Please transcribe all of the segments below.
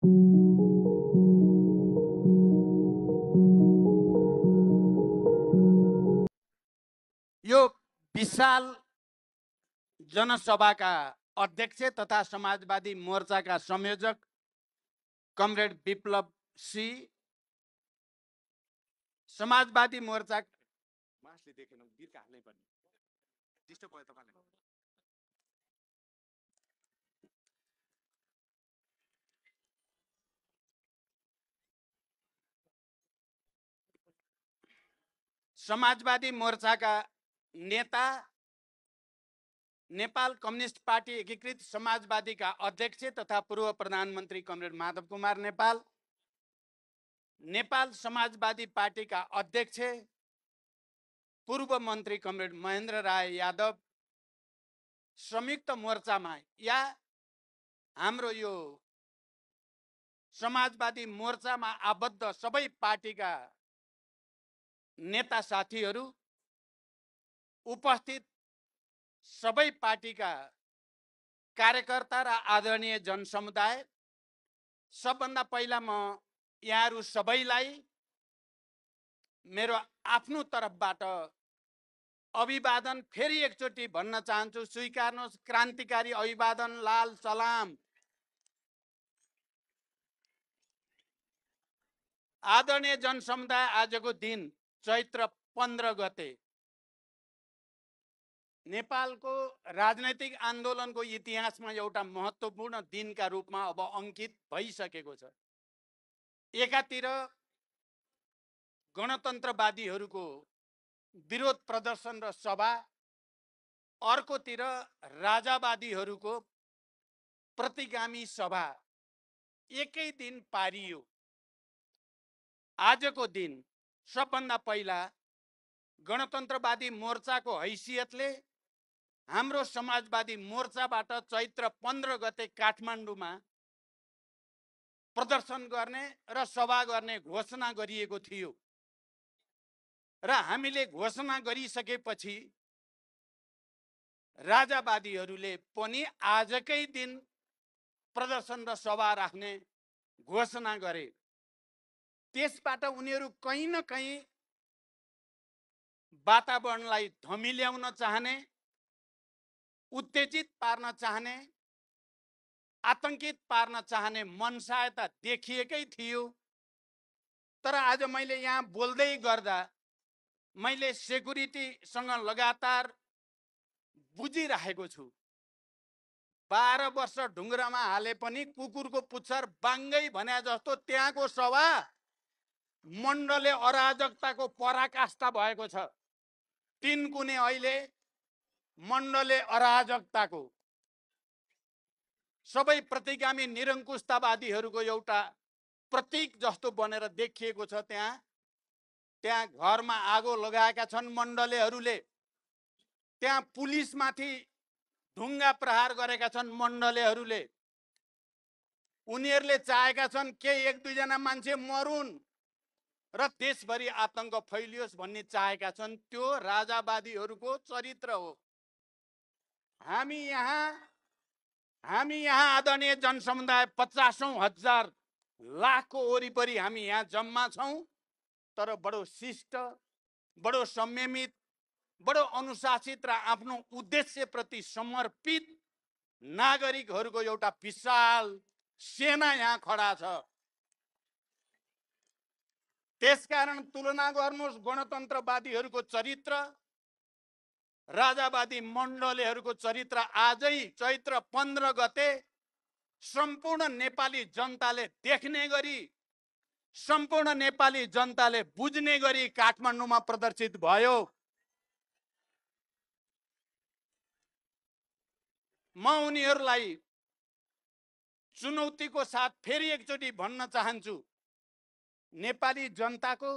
यो विशाल जनसभाका अध्यक्ष तथा समाजवादी मोर्चाका संयोजक कमरेड विप्लव सी, समाजवादी मोर्चा मासले देखेन बिर्का हाल्नै पर्ने डिस्टर्ब भयो तपाईलाई। समाजवादी मोर्चाका नेता, नेपाल कम्युनिस्ट पार्टी एकीकृत समाजवादीका अध्यक्ष तथा पूर्व प्रधानमन्त्री कमरेड माधव कुमार नेपाल, नेपाल समाजवादी पार्टीका अध्यक्ष पूर्व मन्त्री कमरेड महेन्द्र राय यादव, संयुक्त मोर्चामा या हाम्रो यो समाजवादी मोर्चामा आबद्ध सबै पार्टीका नेता साथीहरू, उपस्थित सबै पार्टीका कार्यकर्ता र आदरणीय जनसमुदाय, सबभन्दा पहिला म यहाँहरू सबैलाई मेरो आफ्नो तर्फबाट अभिवादन फेरि एकचोटि भन्न चाहन्छु। स्वीकार्नुहोस् क्रान्तिकारी अभिवादन, लाल सलाम। आदरणीय जनसमुदाय, आजको दिन चैत्र 15 गते नेपालको राजनैतिक आन्दोलनको इतिहासमा एउटा महत्त्वपूर्ण दिनका रूपमा अब अंकित भइसकेको छ। एकातिर गणतन्त्रवादीहरूको विरोध प्रदर्शन र सभा, अर्कोतिर राजावादीहरूको प्रतिगामी सभा एकै दिन पारियो। आजको दिन सबभन्दा पहिला गणतन्त्रवादी मोर्चाको हैसियतले हाम्रो समाजवादी मोर्चाबाट चैत्र 15 गते काठमाडौँमा प्रदर्शन गर्ने र सभा गर्ने घोषणा गरिएको थियो र हामीले घोषणा गरिसकेपछि राजावादीहरूले पनि आजकै दिन प्रदर्शन र सभा राख्ने घोषणा गरे। त्यसबाट उनीहरू कहीँ न कहीँ वातावरणलाई धमिल्याउन चाहने, उत्तेजित पार्न चाहने, आतंकित पार्न चाहने मनसायता देखिएकै थियो। तर आज मैले यहाँ बोल्दै गर्दा मैले सेक्युरिटीसँग लगातार बुझिरहेको छु। 12 वर्ष ढुङ्ग्रामा हाले पनि कुकुरको पुच्छर बाङ्गै भने जस्तो त्यहाँको सभा मण्डले अराजकताको पराकाष्ठा भएको छ। तीनकुने अहिले मण्डले अराजकताको, सबै प्रतिगामी निरङ्कुशतावादीहरूको एउटा प्रतीक जस्तो बनेर देखिएको छ। त्यहाँ घरमा आगो लगाएका छन् मण्डलेहरूले, त्यहाँ पुलिसमाथि ढुङ्गा प्रहार गरेका छन् मण्डलेहरूले। उनीहरूले चाहेका छन् के एक दुईजना मान्छे मरुन् र देशभरि आतंक फैलियोस् भन्ने चाहेका छन्। त्यो राजावादीहरूको चरित्र हो। हामी यहाँ आदरणीय जनसमुदाय 50,000 लाखको वरिपरि हामी यहाँ जम्मा छौँ। तर बडो शिष्ट, बडो संयमित, बडो अनुशासित र आफ्नो उद्देश्यप्रति समर्पित नागरिकहरूको एउटा विशाल सेना यहाँ खडा छ। त्यसकारण तुलना गर्नुहोस् गणतन्त्रवादीहरूको चरित्र, राजावादी मण्डलेहरूको चरित्र। आजै चैत्र 15 गते सम्पूर्ण नेपाली जनताले देख्ने गरी, सम्पूर्ण नेपाली जनताले बुझ्ने गरी काठमाडौँमा प्रदर्शित भयो। म उनीहरूलाई चुनौतीको साथ फेरि एकचोटि भन्न चाहन्छु, नेपाली जनताको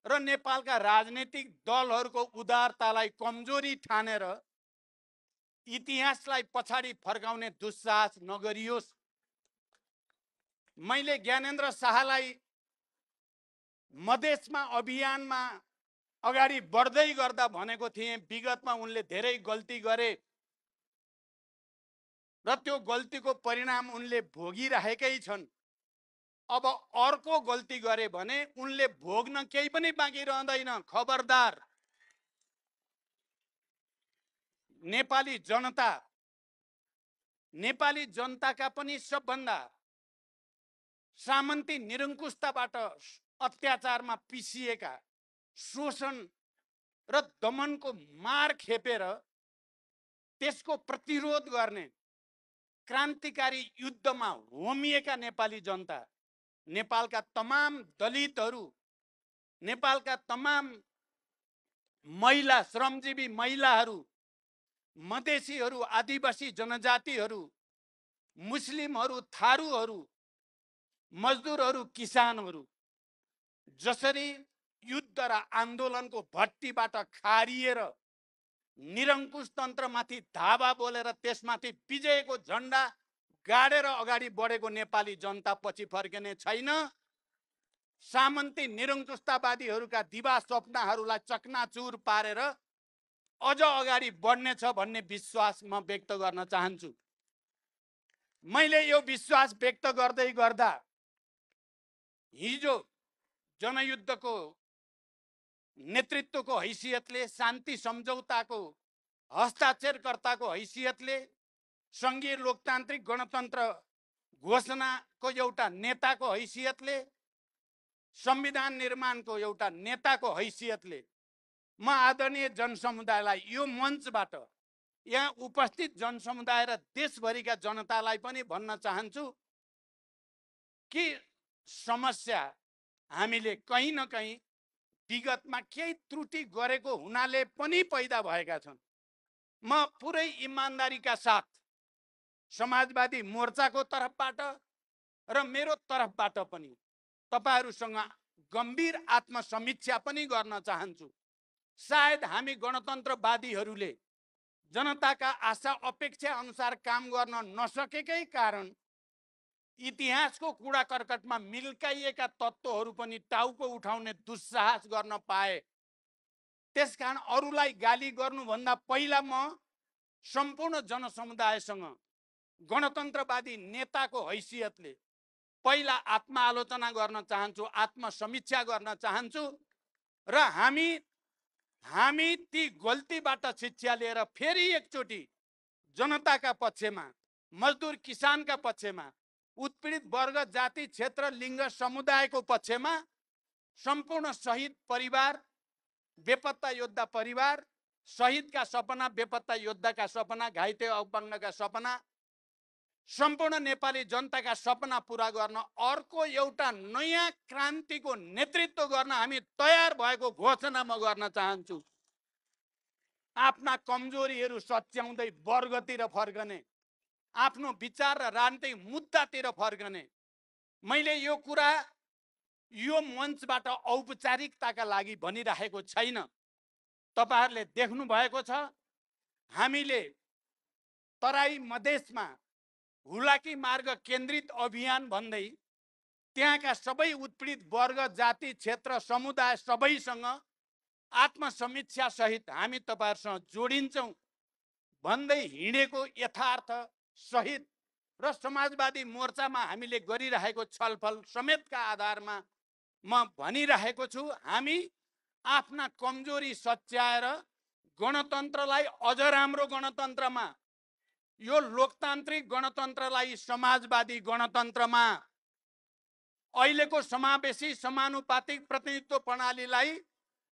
र नेपालका राजनीतिक दलहरूको उदारतालाई कमजोरी ठानेर इतिहासलाई पछाडि फर्काउने दुस्साहस नगरियोस्। मैले ज्ञानेन्द्र शाहलाई मधेसमा अभियानमा अगाडि बढ्दै गर्दा भनेको थिएँ, विगतमा उनले धेरै गल्ती गरे र त्यो गल्तीको परिणाम उनले भोगिरहेकै छन्। अब अर्को गल्ती गरे भने उनले भोग्न केही पनि बाँकी रहँदैन। खबरदार, नेपाली जनताका पनि सबभन्दा सामन्ती निरङ्कुशताबाट अत्याचारमा पिसिएका, शोषण र दमनको मार खेपेर त्यसको प्रतिरोध गर्ने क्रान्तिकारी युद्धमा होमिएका नेपाली जनता, नेपालका तमाम दलितहरू, नेपालका तमाम महिला, श्रमजीवी महिलाहरू, मधेसीहरू, आदिवासी जनजातिहरू, मुस्लिमहरू, थारूहरू, मजदुरहरू, किसानहरू जसरी युद्ध र आन्दोलनको भट्टीबाट खारिएर निरङ्कुश तन्त्रमाथि धावा बोलेर त्यसमाथि विजयको झन्डा गाडेर अगाडि बढेको नेपाली जनता पछि फर्किने छैन। सामन्ती निरङ्कुशतावादीहरूका दिवा स्वप्नहरूलाई चकनाचुर पारेर अझ अगाडि बढ्नेछ भन्ने विश्वास म व्यक्त गर्न चाहन्छु। मैले यो विश्वास व्यक्त गर्दै गर्दा हिजो जनयुद्धको नेतृत्वको हैसियतले, शान्ति सम्झौताको हस्ताक्षरकर्ताको हैसियतले, सङ्घीय लोकतान्त्रिक गणतन्त्र घोषणाको एउटा नेताको हैसियतले, संविधान निर्माणको एउटा नेताको हैसियतले म आदरणीय जनसमुदायलाई यो मञ्चबाट, यहाँ उपस्थित जनसमुदाय र देशभरिका जनतालाई पनि भन्न चाहन्छु कि समस्या हामीले कहीँ न कहीँ विगतमा केही त्रुटि गरेको हुनाले पनि पैदा भएका छन्। म पुरै इमानदारीका साथ समाजवादी मोर्चाको तर्फबाट र मेरो तर्फबाट पनि तपाईहरुसँग गम्भीर आत्मसमीक्षा पनि गर्न चाहन्छु। सायद हामी गणतन्त्रवादीहरूले जनताका आशा अपेक्षा अनुसार काम गर्न नसकेकै कारण इतिहासको कूडा कर्कटमा मिल्काइएका तत्त्वहरू पनि टाउको उठाउने दुस्साहस गर्न पाए। त्यसकारण अरूलाई गाली गर्नुभन्दा पहिला म सम्पूर्ण जनसमुदायसँग गणतन्त्रवादी नेताको हैसियतले पहिला आत्मआलोचना गर्न चाहन्छु, आत्मसमीक्षा गर्न चाहन्छु र हामी ती गल्तीबाट शिक्षा लिएर फेरि एकचोटि जनताका पक्षमा, मजदुर किसानका पक्षमा, उत्पीडित वर्ग, जाति, क्षेत्र, लिङ्ग, समुदायको पक्षमा, सम्पूर्ण शहीद परिवार, बेपत्ता योद्धा परिवार, शहीदका सपना, बेपत्ता योद्धाका सपना, घाइते अपङ्गका सपना, सम्पूर्ण नेपाली जनताका सपना पूरा गर्न अर्को एउटा नयाँ क्रान्तिको नेतृत्व गर्न हामी तयार भएको घोषणा म गर्न चाहन्छु। आफ्ना कमजोरीहरू सच्याउँदै वर्गतिर फर्कने, आफ्नो विचार र राजनीतिक मुद्दातिर फर्कने। मैले यो कुरा यो मञ्चबाट औपचारिकताका लागि भनिरहेको छैन। तपाईहरुले देख्नु भएको छ, हामीले तराई मधेसमा हुलाकी मार्ग केन्द्रित अभियान भन्दै त्यहाँका सबै उत्पीडित वर्ग, जाति, क्षेत्र, समुदाय सबैसँग आत्मसमीक्षा सहित हामी तपाईहरुसँग जोडिन्छौं भन्दै हिँडेको यथार्थ सहित र समाजवादी मोर्चामा हामीले गरिरहेको छलफल समेतका आधारमा म भनिरहेको छु, हामी आफ्ना कमजोरी सच्याएर गणतन्त्रलाई अझ राम्रो गणतन्त्रमा, यो लोकतान्त्रिक गणतन्त्रलाई समाजवादी गणतन्त्रमा, अहिलेको समावेशी समानुपातिक प्रतिनिधित्व प्रणालीलाई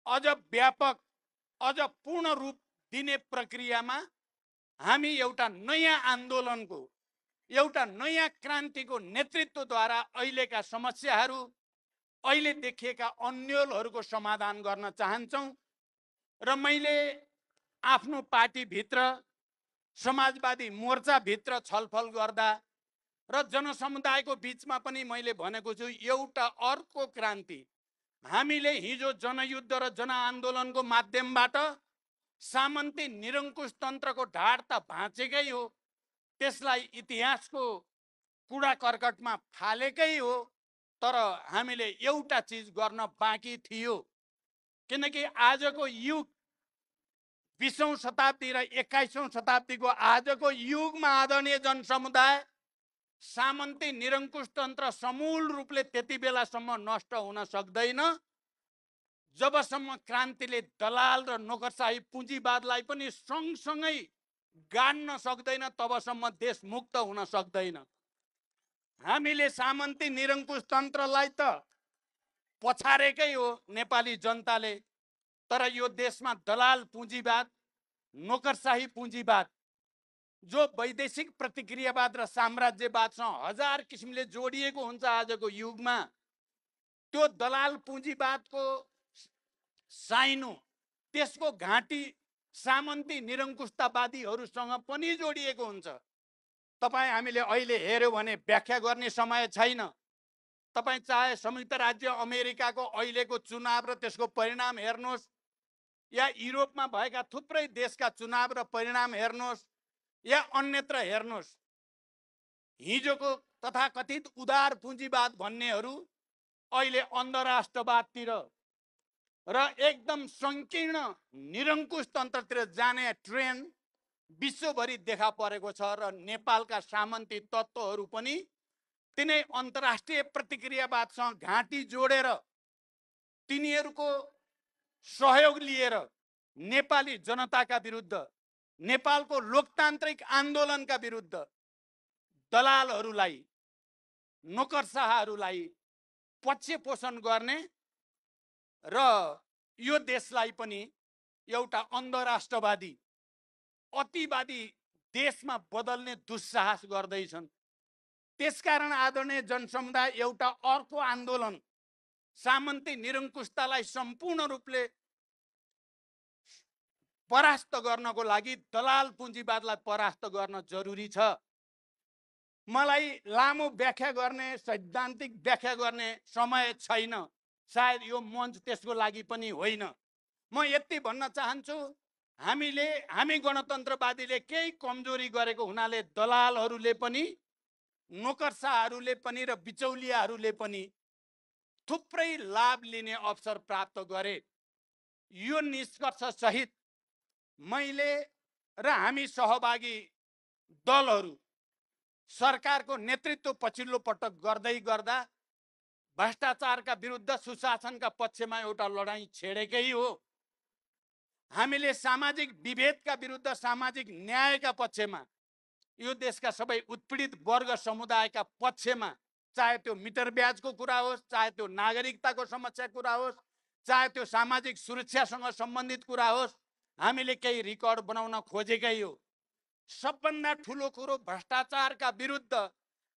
अझ व्यापक, अझ पूर्ण रूप दिने प्रक्रियामा हामी एउटा नयाँ आन्दोलनको, एउटा नयाँ क्रान्तिको नेतृत्वद्वारा अहिलेका समस्याहरू, अहिले देखिएका अन्योलहरूको समाधान गर्न चाहन्छौं। र मैले आफ्नो पार्टीभित्र, समाजवादी मोर्चाभित्र छलफल गर्दा र जनसमुदायको बीचमा पनि मैले भनेको छु, एउटा अर्को क्रान्ति हामीले हिजो जनयुद्ध र जनआन्दोलनको माध्यमबाट सामन्ती निरङ्कुश तन्त्रको ढाड त भाँचेकै हो, त्यसलाई इतिहासको कूडा कर्कटमा फालेकै हो, तर हामीले एउटा चीज गर्न बाँकी थियो। किनकि आजको युग 20औं शताब्दी र 21औं शताब्दीको आजको युगमा आदरणीय जनसमुदाय सामन्ती निरङ्कुश तन्त्र समूल रूपले त्यति बेलासम्म नष्ट हुन सक्दैन जबसम्म क्रान्तिले दलाल र नोकरशाही पुँजीवादलाई पनि सँगसँगै गाड्न सक्दैन, तबसम्म देश मुक्त हुन सक्दैन। हामीले सामन्ती निरङ्कुश तन्त्रलाई त पछारेकै हो नेपाली जनताले, तर यो देशमा दलाल पुँजीवाद, नोकरशाही पुँजीवाद, जो वैदेशिक प्रतिक्रियावाद र साम्राज्यवादसँग हजार किसिमले जोडिएको हुन्छ आजको युगमा, त्यो दलाल पुँजीवादको साइनो, त्यसको घाँटी सामन्ती निरङ्कुशतावादीहरूसँग पनि जोडिएको हुन्छ। तपाईँ हामीले अहिले हेर्यो भने व्याख्या गर्ने समय छैन। तपाईँ चाहे संयुक्त राज्य अमेरिकाको अहिलेको चुनाव र त्यसको परिणाम हेर्नुहोस्, या युरोपमा भएका थुप्रै देशका चुनाव र परिणाम हेर्नुहोस्, या अन्यत्र हेर्नुहोस्, हिजोको तथाकथित उदार पुँजीवाद भन्नेहरू अहिले अन्धराष्ट्रवादतिर र एकदम सङ्कीर्ण निरङ्कुश तन्त्रतिर जाने ट्रेन्ड विश्वभरि देखा परेको छ र नेपालका सामन्ती तत्त्वहरू पनि तिनै अन्तर्राष्ट्रिय प्रतिक्रियावादसँग घाँटी जोडेर तिनीहरूको सहयोग लिएर नेपाली जनताका विरुद्ध, नेपालको लोकतान्त्रिक आन्दोलनका विरुद्ध दलालहरूलाई, नोकरशाहहरूलाई पक्ष पोषण गर्ने र यो देशलाई पनि एउटा अन्धराष्ट्रवादी, अतिवादी देशमा बदल्ने दुस्साहस गर्दैछन्। त्यसकारण आदरणीय जनसमुदाय एउटा अर्को आन्दोलन, सामन्ती निरङ्कुशतालाई सम्पूर्ण रूपले परास्त गर्नको लागि दलाल पुँजीवादलाई परास्त गर्न जरुरी छ। मलाई लामो व्याख्या गर्ने, सैद्धान्तिक व्याख्या गर्ने समय छैन, सायद यो मञ्च त्यसको लागि पनि होइन। म यति भन्न चाहन्छु, हामी गणतन्त्रवादीले केही कमजोरी गरेको हुनाले दलालहरूले पनि, नोकरशाहहरूले पनि र बिचौलियाहरूले पनि थुप्रै लाभ लिने अवसर प्राप्त गरे। यो निष्कर्ष सहित मैले र हामी सहभागी दलहरू सरकारको नेतृत्व पछिल्लो पटक गर्दै गर्दा भ्रष्टाचारका विरुद्ध, सुशासनका पक्षमा एउटा लडाईँ छेडेकै हो। हामीले सामाजिक विभेदका विरुद्ध, सामाजिक न्यायका पक्षमा, यो देशका सबै उत्पीडित वर्ग समुदायका पक्षमा, चाहे त्यो मिटर ब्याजको कुरा होस्, चाहे त्यो नागरिकताको समस्या कुरा होस्, चाहे त्यो सामाजिक सुरक्षासँग सम्बन्धित कुरा होस्, हामीले केही रिकर्ड बनाउन खोजेकै हो। सबभन्दा ठुलो कुरो, भ्रष्टाचारका विरुद्ध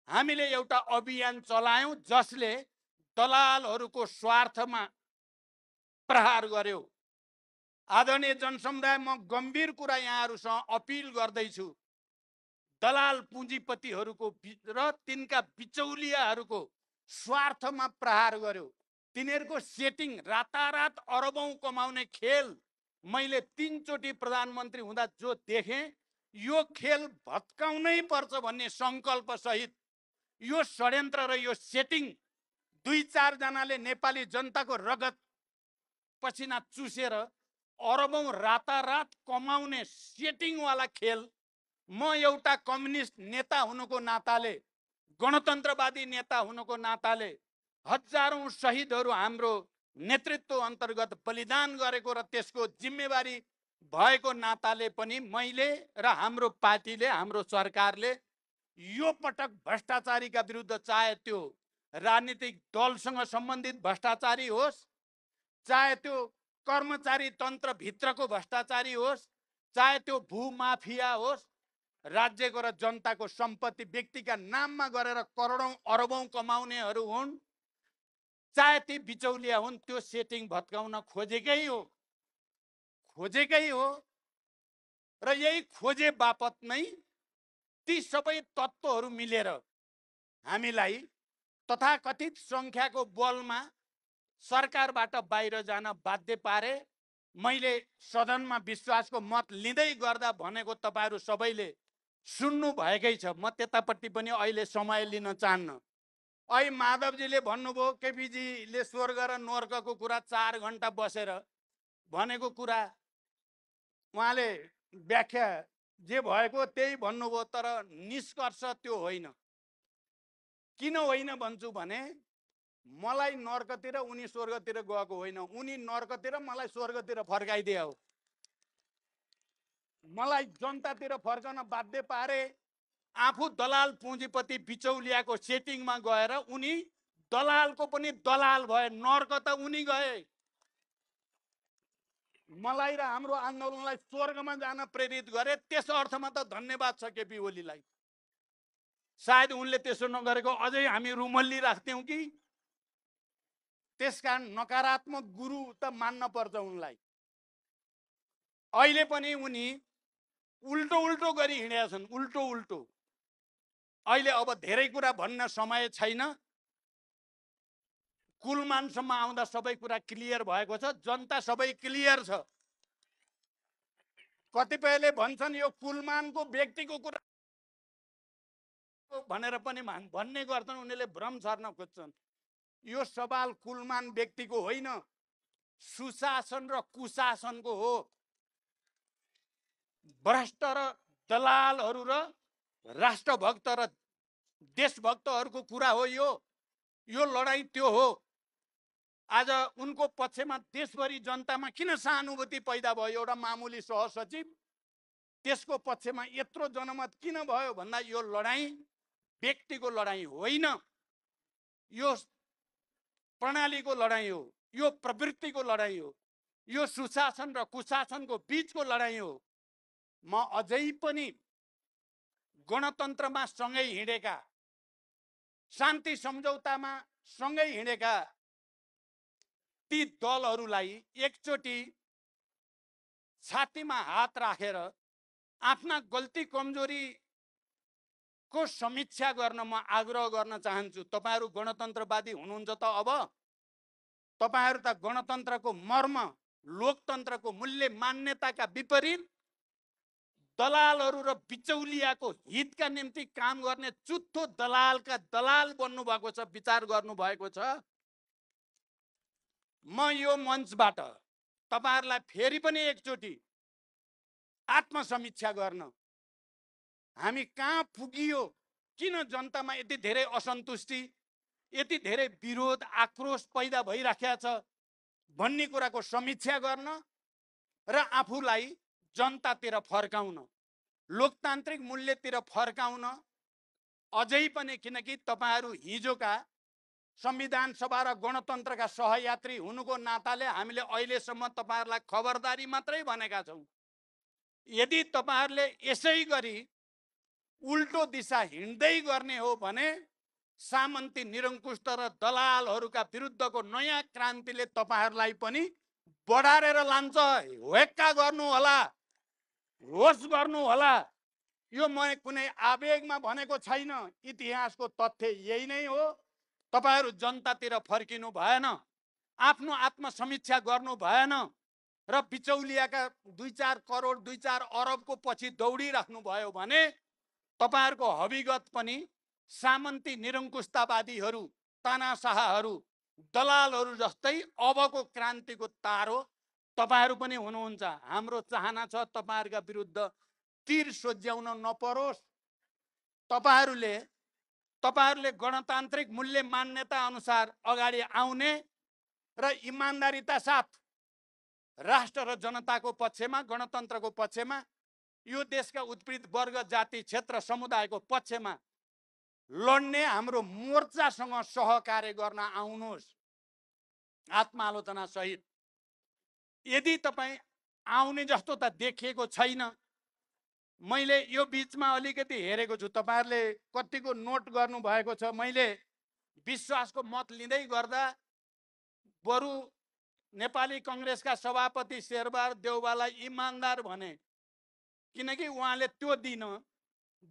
हामीले एउटा अभियान चलायौँ जसले दलालहरूको स्वार्थमा प्रहार गर्यो। आदरणीय जनसमुदाय, म गम्भीर कुरा यहाँहरूसँग अपिल गर्दैछु, दलाल पुँजीपतिहरूको र तिनका बिचौलियाहरूको स्वार्थमा प्रहार गर्यो। तिनीहरूको सेटिङ, रातारात अरबौं कमाउने खेल मैले 3 चोटि प्रधानमन्त्री हुँदा जो देखेँ, यो खेल भत्काउनै पर्छ भन्ने सङ्कल्प सहित यो षड्यन्त्र र यो सेटिङ 2-4 जनाले नेपाली जनताको रगत पसिना चुसेर अरबौं रातारात कमाउने सेटिङवाला खेल, म एउटा कम्युनिस्ट नेता हुनुको नाताले, गणतन्त्रवादी नेता हुनुको नाताले, हजारौं शहीदहरू हाम्रो नेतृत्व अन्तर्गत बलिदान गरेको र त्यसको जिम्मेवारी भएको नाताले पनि मैले र हाम्रो पार्टीले, हाम्रो सरकारले यो पटक भ्रष्टाचारीका विरुद्ध, चाहे त्यो राजनीतिक दलसँग सम्बन्धित भ्रष्टाचारी होस्, चाहे त्यो कर्मचारी तन्त्रभित्रको भ्रष्टाचारी होस्, चाहे त्यो भूमाफिया होस्, राज्यको र जनताको सम्पत्ति व्यक्तिका नाममा गरेर करोडौं अरबौं कमाउनेहरू हुन्, चाहे ती बिचौलिया हुन्, त्यो सेटिङ भत्काउन खोजेकै हो र यही खोजे बापत नै ती सबै तत्त्वहरू मिलेर हामीलाई तथाकथित सङ्ख्याको बलमा सरकारबाट बाहिर जान बाध्य पारे। मैले सदनमा विश्वासको मत लिँदै गर्दा भनेको तपाईहरू सबैले सुन्नु भएकै छ। म त्यतापट्टि पनि अहिले समय लिन चाहन्न। अहिले माधवजीले भन्नुभयो, केपीजीले स्वर्ग र नर्कको कुरा 4 घण्टा बसेर भनेको कुरा, उहाँले व्याख्या जे भएको त्यही भन्नुभयो, तर निष्कर्ष त्यो होइन। किन होइन भन्छु भने मलाई नर्कतिर उनी स्वर्गतिर गएको होइन, उनी नर्कतिर मलाई स्वर्गतिर फर्काइदिए हो। मलाई जनतातिर फर्कन बाध्य पारे। आफू दलाल पुँजीपति बिचौलियाको सेटिङमा गएर उनी दलालको पनि दलाल भए, नर्क त उनी गए। मलाई र हाम्रो आन्दोलनलाई स्वर्गमा जान प्रेरित गरे, त्यस अर्थमा त धन्यवाद छ केपी ओलीलाई। सायद उनले त्यसो नगरेको अझै हामी रुमल्ली राख्थ्यौँ कि। त्यसकारण नकारात्मक गुरु त मान्न पर्छ उनलाई। अहिले पनि उनी उल्टो उल्टो गरी हिँडेका छन्, उल्टो उल्टो। अहिले अब धेरै कुरा भन्न समय छैन। कुलमानसम्म आउँदा सबै कुरा क्लियर भएको छ, जनता सबै क्लियर छ। कतिपयले भन्छन् यो कुलमानको व्यक्तिको कुरा भनेर पनि भन्ने गर्छन्, उनीहरूले भ्रम छर्न खोज्छन्। यो सवाल कुलमान व्यक्तिको होइन, सुशासन र कुशासनको हो। भ्रष्ट र दलालहरू र राष्ट्रभक्त र देशभक्तहरूको कुरा हो यो लडाईँ त्यो हो। आज उनको पक्षमा देशभरि जनतामा किन सहानुभूति पैदा भयो? एउटा मामुली सहसचिव, त्यसको पक्षमा यत्रो जनमत किन भयो भन्दा यो लडाईँ व्यक्तिको लडाईँ होइन, यो प्रणालीको लडाईँ हो, यो प्रवृत्तिको लडाईँ हो, यो सुशासन र कुशासनको बीचको लडाईँ हो। म अझै पनि गणतन्त्रमा सँगै हिँडेका, शान्ति सम्झौतामा सँगै हिँडेका ती दलहरूलाई एकचोटि छातीमा हात राखेर आफ्ना गल्ती कमजोरीको समीक्षा गर्न म आग्रह गर्न चाहन्छु। तपाईहरू गणतन्त्रवादी हुनुहुन्छ त अब? तपाईहरू त गणतन्त्रको मर्म, लोकतन्त्रको मूल्य मान्यताका विपरीत दलालहरू र बिचौलियाको हितका निम्ति काम गर्ने चुत्थो दलालका दलाल बन्नु भएको छ, विचार गर्नु भएको छ। म यो मञ्चबाट तपाईहरुलाई फेरि पनि एकचोटि आत्मसमीक्षा गर्न, हामी कहाँ पुगियो, किन जनतामा यति धेरै असन्तुष्टि, यति धेरै विरोध आक्रोश पैदा भइराखेको छ भन्ने कुराको समीक्षा गर्न र आफूलाई जनतातिर फर्काउन, लोकतान्त्रिक मूल्यतिर फर्काउन अझै पनि, किनकि तपाईहरु हिजोका संविधान सभा र गणतन्त्रका सहयात्री हुनुको नाताले हामीले अहिलेसम्म तपाईहरुलाई खबरदारी मात्रै भनेका छौं। यदि तपाईहरुले यसै गरी उल्टो दिशा हिँड्दै गर्ने हो भने सामन्ती, निरङ्कुश र दलालहरूका विरुद्धको नयाँ क्रान्तिले तपाईहरुलाई पनि बढारेर लान्छ। हेक्का गर्नु होला, होस गर्नु होला। यो म कुनै आवेगमा भनेको छैन, इतिहासको तथ्य यही नै हो। तपाईहरु जनतातिर फर्किनु भएन, आफ्नो आत्मसमीक्षा गर्नु भएन र बिचौलियाका 2-4 करोड 2-4 अरबको पछि दौडिराख्नु भयो भने तपाईहरुको हविगत पनि सामन्ती, निरङ्कुशतावादीहरू, तानाशाहहरू, दलालहरू जस्तै अबको क्रान्तिको तारो तपाईहरु पनि हुनुहुन्छ। हाम्रो चाहना छ तपाईहरुका विरुद्ध तीर सोझ्याउन नपरोस्। तपाईहरुले गणतान्त्रिक मूल्य मान्यता अनुसार अगाडि आउने र इमानदारीता साथ राष्ट्र र जनताको पक्षमा, गणतन्त्रको पक्षमा, यो देशका उत्पीडित वर्ग, जाति, क्षेत्र, समुदायको पक्षमा लड्ने हाम्रो मोर्चासँग सहकार्य गर्न आउनुहोस् आत्मालोचना सहित। यदि तपाई आउने जस्तो त देखिएको छैन। मैले यो बीचमा अलिकति हेरेको छु, तपाईहरुले कतिको नोट गर्नु भएको छ। मैले विश्वासको मत लिँदै गर्दा बरु नेपाली कांग्रेसका सभापति शेरबहादुर देउवालाई इमानदार भने, किनकि उहाँले त्यो दिन,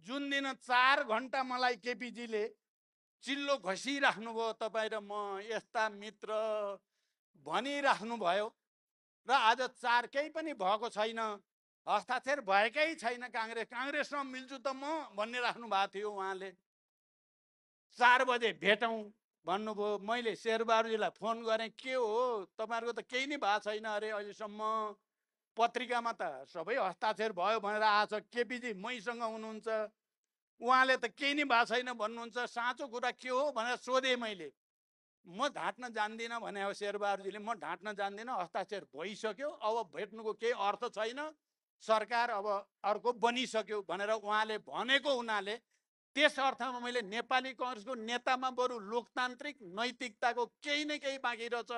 जुन दिन 4 घण्टा मलाई केपीजीले चिल्लो घसिराख्नु भयो, तपाई र म यस्ता मित्र भनिराख्नु भयो, र आज 4 केही पनि भएको छैन, हस्ताक्षर भएकै छैन, कांग्रेससँग मिल्छु त म भन्ने राख्नु भएको थियो। उहाँले 4 बजे भेटौं भन्नुभयो। मैले शेरबहादुरजीलाई फोन गरेँ, के हो तपाईहरुको त केही नै भएको छैन अरे अहिलेसम्म, पत्रिकामा त सबै हस्ताक्षर भयो भनेर आछ। केपीजी मैसँग हुनुहुन्छ, उहाँले त केही नै भएको छैन भन्नुहुन्छ। साँचो कुरा के हो भनेर सोधेँ मैले। म ढाँट्न जान्दिनँ भने हो शेरबहादुरजीले, म ढाँट्न जान्दिनँ, हस्ताक्षर भइसक्यो, अब भेट्नुको केही अर्थ छैन, सरकार अब अर्को बनिसक्यो भनेर उहाँले भनेको हुनाले त्यस अर्थमा मैले नेपाली काङ्ग्रेसको नेतामा बरु लोकतान्त्रिक नैतिकताको केही न केही बाँकी रहेछ।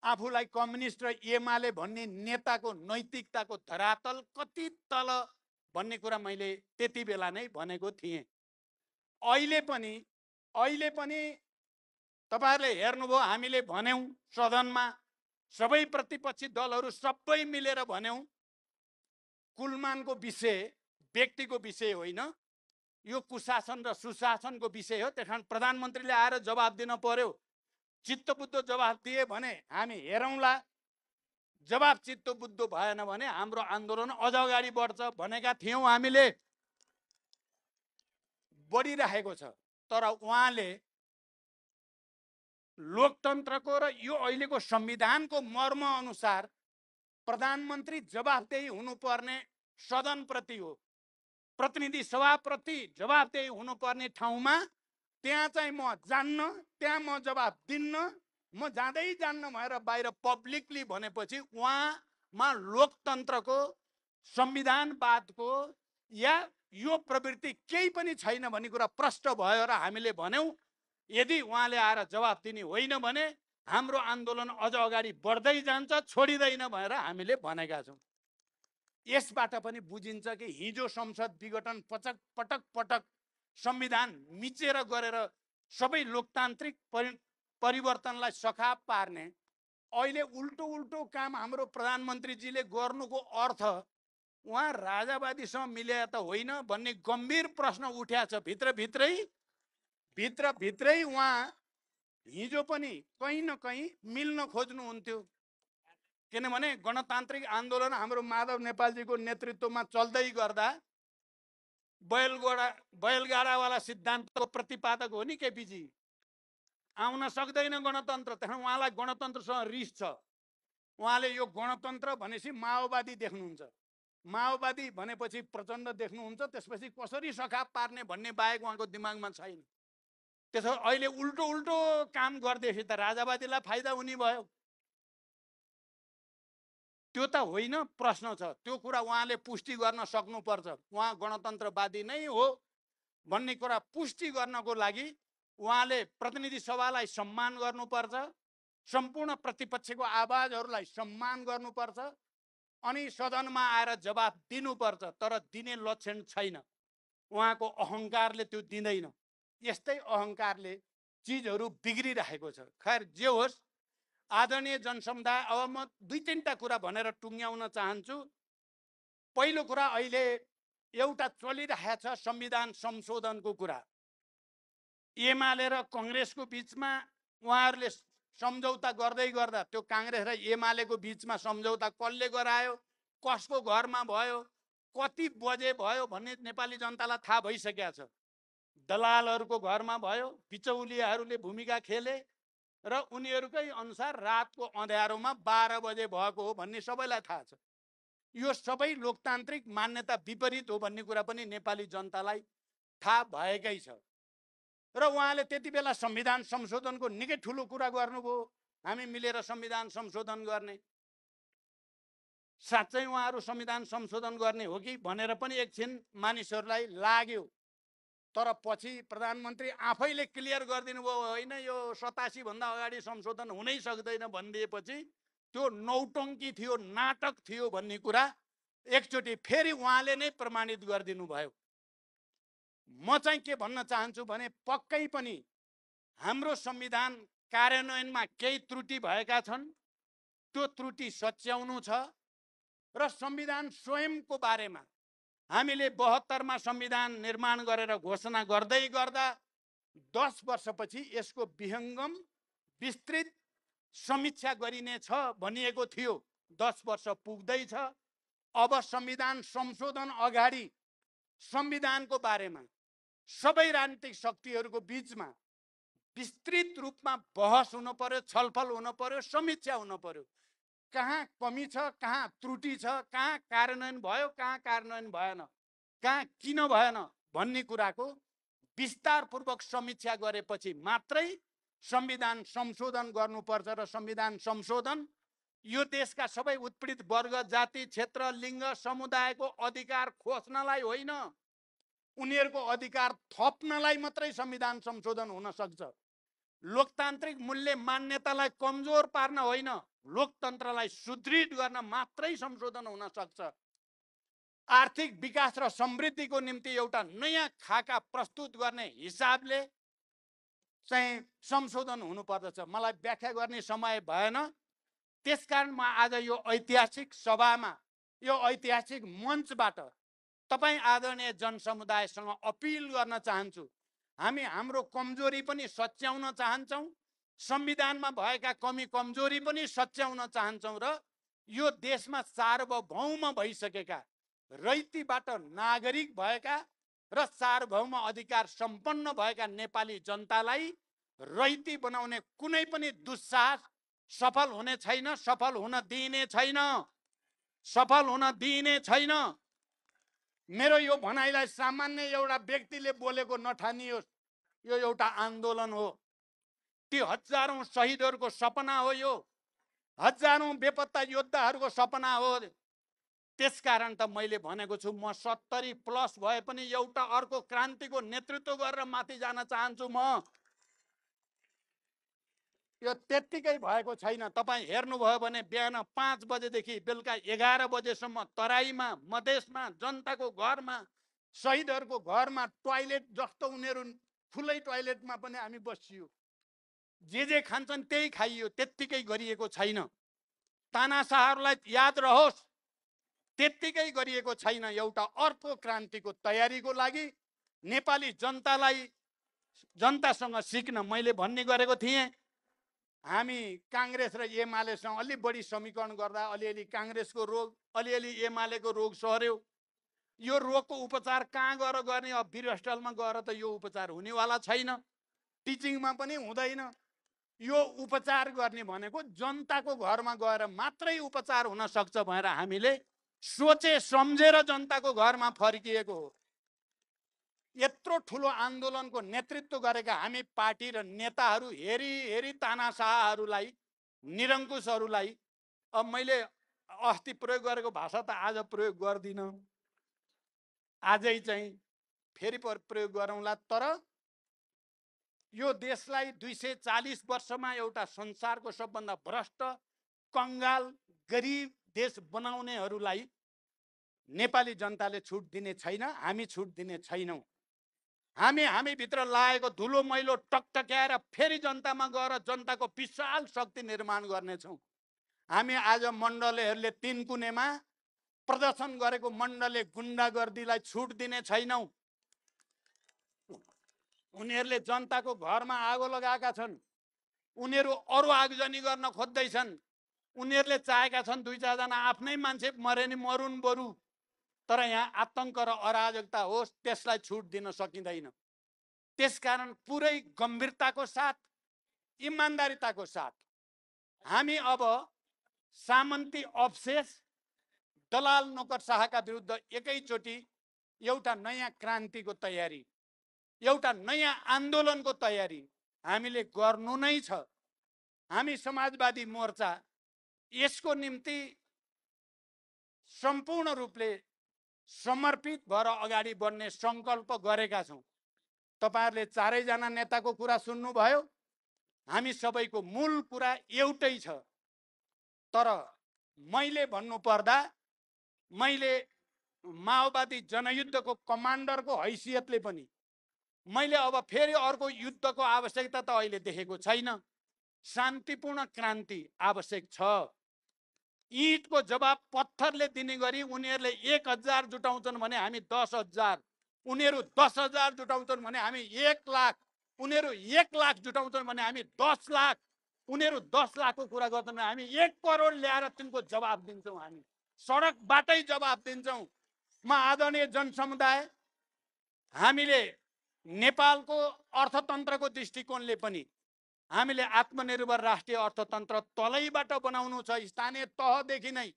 आफूलाई कम्युनिस्ट र एमाले भन्ने नेताको नैतिकताको धरातल कति तल भन्ने कुरा मैले त्यति बेला नै भनेको थिएँ। अहिले पनि तपाईहरुले हेर्नुभयो, हामीले भन्यौं सदनमा, सबै प्रतिपक्षी दलहरू सबै मिलेर भन्यौं, कुलमानको विषय व्यक्तिको विषय होइन, यो कुशासन र सुशासनको विषय हो। त्यसकारण प्रधानमन्त्रीले आएर जवाब दिन पर्यो। चित्तबुद्ध जवाब दिए भने हामी हेरौँला, जवाब चित्तबुद्ध भएन भने हाम्रो आन्दोलन अझ अगाडि बढ्छ भनेका थियौं। हामीले बढिरहेको छ। तर उहाँले लोकतन्त्रको र यो अहिलेको संविधानको मर्म अनुसार प्रधानमन्त्री जवाफदेही हुनुपर्ने सदनप्रति हो, प्रतिनिधि सभाप्रति जवाफदेही हुनुपर्ने ठाउँमा त्यहाँ चाहिँ म जान्न, त्यहाँ म जवाफ दिन्न, म जाँदै जान्न भनेर बाहिर पब्लिकली भनेपछि उहाँमा लोकतन्त्रको, संविधानवादको या यो प्रवृत्ति केही पनि छैन भन्ने कुरा प्रष्ट भयो र हामीले भन्यौं। यदि उहाँले आएर जवाफ दिने होइन भने हाम्रो आन्दोलन अझ अगाडि बढ्दै जान्छ, छोडिँदैन भनेर हामीले भनेका छौं। यसबाट पनि बुझिन्छ कि हिजो संसद विघटन पटक पटक संविधान मिचेर गरेर सबै लोकतान्त्रिक परिवर्तनलाई सखाप पार्ने, अहिले उल्टो उल्टो काम हाम्रो प्रधानमन्त्रीजीले गर्नुको अर्थ उहाँ राजावादीसँग मिलेर त होइन भन्ने गम्भीर प्रश्न उठ्या छ। भित्रभित्रै उहाँ हिजो पनि कहीँ न कहीँ मिल्न खोज्नुहुन्थ्यो। किनभने गणतान्त्रिक आन्दोलन हाम्रो माधव नेपालजीको नेतृत्वमा चल्दै गर्दा बैलगाडावाला सिद्धान्तको प्रतिपादक हो नि केपीजी। आउन सक्दैन गणतन्त्र, त्यसमा उहाँलाई गणतन्त्रसँग रिस छ। उहाँले यो गणतन्त्र भनेपछि माओवादी देख्नुहुन्छ, माओवादी भनेपछि प्रचण्ड देख्नुहुन्छ, त्यसपछि कसरी सखाप पार्ने भन्ने बाहेक उहाँको दिमागमा छैन। त्यसो अहिले उल्टो उल्टो काम गर्दैछ त राजावादीलाई फाइदा हुने भयो। त्यो त होइन, प्रश्न छ। त्यो कुरा उहाँले पुष्टि गर्न सक्नुपर्छ। उहाँ गणतन्त्रवादी नै हो भन्ने कुरा पुष्टि गर्नको लागि उहाँले प्रतिनिधि सभालाई सम्मान गर्नुपर्छ, सम्पूर्ण प्रतिपक्षको आवाजहरूलाई सम्मान गर्नुपर्छ, अनि सदनमा आएर जवाफ दिनुपर्छ। तर दिने लक्षण छैन, उहाँको अहङ्कारले त्यो दिँदैन। यस्तै अहङ्कारले चिजहरू बिग्रिरहेको छ। खैर जे होस्, आदरणीय जनसमुदाय, अब म दुई तीनटा कुरा भनेर टुङ्ग्याउन चाहन्छु। पहिलो कुरा, अहिले एउटा चलिरहेछ संविधान संशोधनको कुरा। एमाले र कांग्रेसको बीचमा उहाँहरूले सम्झौता गर्दै गर्दा त्यो कांग्रेस र एमालेको बीचमा सम्झौता कसले गरायो, कसको घरमा भयो, कति बजे भयो भन्ने नेपाली जनतालाई थाहा भइसकेको छ। दलालहरूको घरमा भयो, बिचौलियाहरूले भूमिका खेले र उनीहरूकै अनुसार रातको अँध्यारोमा 12 बजे भएको हो भन्ने सबैलाई थाहा छ। यो सबै लोकतान्त्रिक मान्यता विपरीत हो भन्ने कुरा पनि नेपाली जनतालाई थाहा भएकै छ। र उहाँले त्यति बेला संविधान संशोधनको निकै ठुलो कुरा गर्नुभयो, हामी मिलेर संविधान संशोधन गर्ने। साँच्चै उहाँहरू संविधान संशोधन गर्ने हो कि भनेर पनि एकछिन मानिसहरूलाई लाग्यो। तर पछि प्रधानमन्त्री आफैले क्लियर गरिदिनु भयो, होइन यो 87 भन्दा अगाडि संशोधन हुनै सक्दैन भनिदिएपछि त्यो नौटङ्की थियो, नाटक थियो भन्ने कुरा एकचोटि फेरि उहाँले नै प्रमाणित गरिदिनु भयो। म चाहिँ के भन्न चाहन्छु भने पक्कै पनि हाम्रो संविधान कार्यान्वयनमा केही त्रुटि भएका छन्, त्यो त्रुटि सच्याउनु छ। र संविधान स्वयंको बारेमा हामीले 72 मा संविधान निर्माण गरेर घोषणा गर्दै गर्दा 10 वर्षपछि यसको विहङ्गम विस्तृत समीक्षा गरिनेछ भनिएको थियो। 10 वर्ष पुग्दैछ। अब संविधान संशोधन अगाडि संविधानको बारेमा सबै राजनीतिक शक्तिहरूको बीचमा विस्तृत रूपमा बहस हुन पर्यो, छलफल हुन पर्यो, समीक्षा हुन पर्यो। कहाँ कमी छ, कहाँ त्रुटि छ, कहाँ कार्यान्वयन भयो, कहाँ कार्यान्वयन भएन, कहाँ किन भएन भन्ने कुराको विस्तारपूर्वक समीक्षा गरेपछि मात्रै संविधान संशोधन गर्नुपर्छ। र संविधान संशोधन यो देशका सबै उत्पीडित वर्ग, जाति, क्षेत्र, लिङ्ग, समुदायको अधिकार खोज्नलाई होइन, उनीहरूको अधिकार थप्नलाई मात्रै संविधान संशोधन हुन सक्छ। लोकतान्त्रिक मूल्य मान्यतालाई कमजोर पार्न होइन, लोकतन्त्रलाई सुदृढ गर्न मात्रै संशोधन हुन सक्छ। आर्थिक विकास र समृद्धिको निम्ति एउटा नयाँ खाका प्रस्तुत गर्ने हिसाबले चाहिँ संशोधन हुनुपर्दछ। मलाई व्याख्या गर्ने समय भएन, त्यसकारण म आज यो ऐतिहासिक सभामा, यो ऐतिहासिक मञ्चबाट तपाईँ आदरणीय जनसमुदायसँग अपिल गर्न चाहन्छु। हामी हाम्रो कमजोरी पनि सच्याउन चाहन्छौँ, संविधानमा भएका कमी कमजोरी पनि सच्याउन चाहन्छौँ र यो देशमा सार्वभौम भइसकेका, रैतीबाट नागरिक भएका र सार्वभौम अधिकार सम्पन्न भएका नेपाली जनतालाई रैती बनाउने कुनै पनि दुस्साहस सफल हुने छैन, सफल हुन दिइने छैन, सफल हुन दिइने छैन। मेरो यो भनाइलाई सामान्य एउटा व्यक्तिले बोलेको नठानियोस्। यो एउटा आन्दोलन हो। ती हजारौं शहीदहरूको सपना हो, यो हजारौं बेपत्ता योद्धाहरूको सपना हो। त्यसकारण त मैले भनेको छु, म 70+ भए पनि एउटा अर्को क्रान्तिको नेतृत्व गरेर माथि जान चाहन्छु। म यो त्यत्तिकै भएको छैन। तपाईँ हेर्नुभयो भने बिहान 5 बजेदेखि बेलुका 11 बजेसम्म तराईमा, मधेसमा, जनताको घरमा, शहीदहरूको घरमा टोयलेट जस्तो उनीहरू खुलै टोयलेटमा पनि हामी बसियो। जे खान्छन् त्यही खाइयो, त्यत्तिकै गरिएको छैन। तानाशाहहरूलाई याद रहोस्, त्यत्तिकै गरिएको छैन। एउटा अर्को क्रान्तिको तयारीको लागि नेपाली जनतासँग सिक्न मैले भन्ने गरेको थिएँ। हामी काङ्ग्रेस र एमालेसँग अलि बढी समीकरण गर्दा अलिअलि काङ्ग्रेसको रोग, अलिअलि एमालेको रोग सर्यो। यो रोगको उपचार कहाँ गएर गर्ने? अब वीर अस्पतालमा गएर त यो उपचार हुनेवाला छैन, टिचिङमा पनि हुँदैन। यो उपचार गर्ने भनेको जनताको घरमा गएर मात्रै उपचार हुन सक्छ भनेर हामीले सोचे सम्झेर जनताको घरमा फर्किएको हो। यत्रो ठुलो आन्दोलनको नेतृत्व गरेका हामी पार्टी र नेताहरू हेरी तानाशाहहरूलाई, निरङ्कुशहरूलाई, अब मैले अस्ति प्रयोग गरेको भाषा त आज प्रयोग गर्दिनँ, आजै चाहिँ फेरि प्रयोग गरौँला। तर यो देशलाई 240 वर्षमा एउटा संसारको सबभन्दा भ्रष्ट, कङ्गाल, गरिब देश बनाउनेहरूलाई नेपाली जनताले छुट दिने छैन, हामी छुट दिने छैनौँ। हामी भित्र लागेको धुलो मैलो टकटक्याएर फेरि जनतामा गएर जनताको विशाल शक्ति निर्माण गर्नेछौँ। हामी आज मण्डलेहरूले 3 कुनेमा प्रदर्शन गरेको मण्डले गुण्डागर्दीलाई छुट दिने छैनौँ। उनीहरूले जनताको घरमा आगो लगाएका छन्, उनीहरू अरू आगजनी गर्न खोज्दैछन्। उनीहरूले चाहेका छन् 2-4 जना आफ्नै मान्छे मरे नि मरुन् बरु, तर यहाँ आतंक र अराजकता होस्, त्यसलाई छुट दिन सकिँदैन। त्यसकारण पुरै गम्भीरताको साथ, इमान्दारिताको साथ हामी अब सामन्ती अवशेष, दलाल नोकरशाहका विरुद्ध एकैचोटि एउटा नयाँ क्रान्तिको तयारी, एउटा नयाँ आन्दोलनको तयारी हामीले गर्नु नै छ। हामी समाजवादी मोर्चा यसको निम्ति सम्पूर्ण रूपले समर्पित भएर अगाडि बढ्ने सङ्कल्प गरेका छौँ। तपाईहरुले 4 जना नेताको कुरा सुन्नुभयो। हामी सबैको मूल कुरा एउटै छ। तर मैले भन्नु पर्दा, मैले माओवादी जनयुद्धको कमान्डरको हैसियतले पनि मैले अब फेरि अर्को युद्धको आवश्यकता त अहिले देखेको छैन। शान्तिपूर्ण क्रान्ति आवश्यक छ। ईटको जवाब पत्थरले दिने गरी उनीहरूले 1000 जुटाउँछन् भने हामी 10,000, उनीहरू 10,000 जुटाउँछन् भने हामी 1 लाख, उनीहरू 1 लाख जुटाउँछन् भने हामी 10 लाख, उनीहरू 10 लाखको कुरा गर्छन् भने हामी 1 करोड ल्याएर तिनको जवाब दिन्छौँ। हामी सडकबाटै जवाब दिन्छौँ। म आदरणीय जनसमुदाय, हामीले नेपालको अर्थतन्त्रको दृष्टिकोणले पनि हामीले आत्मनिर्भर राष्ट्रिय अर्थतन्त्र तलैबाट बनाउनु छ, स्थानीय तहदेखि नै।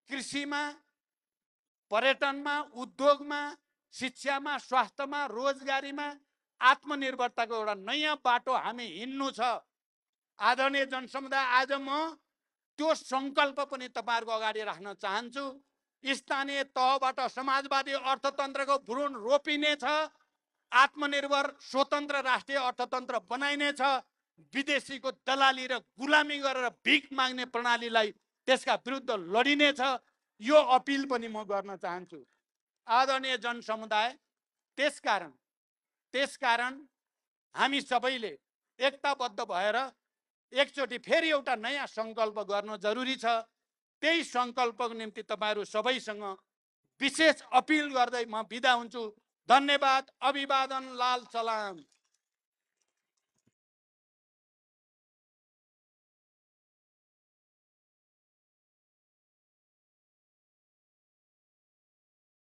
कृषिमा, पर्यटनमा, उद्योगमा, शिक्षामा, स्वास्थ्यमा, रोजगारीमा आत्मनिर्भरताको एउटा नयाँ बाटो हामी हिँड्नु छ। आदरणीय जनसमुदाय, आज म त्यो सङ्कल्प पनि तपाईँहरूको अगाडि राख्न चाहन्छु। स्थानीय तहबाट समाजवादी अर्थतन्त्रको भ्रूण रोपिनेछ, आत्मनिर्भर स्वतन्त्र राष्ट्रिय अर्थतन्त्र बनाइनेछ, विदेशीको दलाली र गुलामी गरेर भिख माग्ने प्रणालीलाई त्यसका विरुद्ध लडिनेछ। यो अपिल पनि म गर्न चाहन्छु। आदरणीय जनसमुदाय, त्यसकारण हामी सबैले एकताबद्ध भएर एकचोटि फेरि एउटा नयाँ सङ्कल्प गर्न जरुरी छ। त्यही सङ्कल्पको निम्ति तपाईँहरू सबैसँग विशेष अपिल गर्दै म बिदा हुन्छु। धन्यवाद। अभिवादन। लाल सलाम।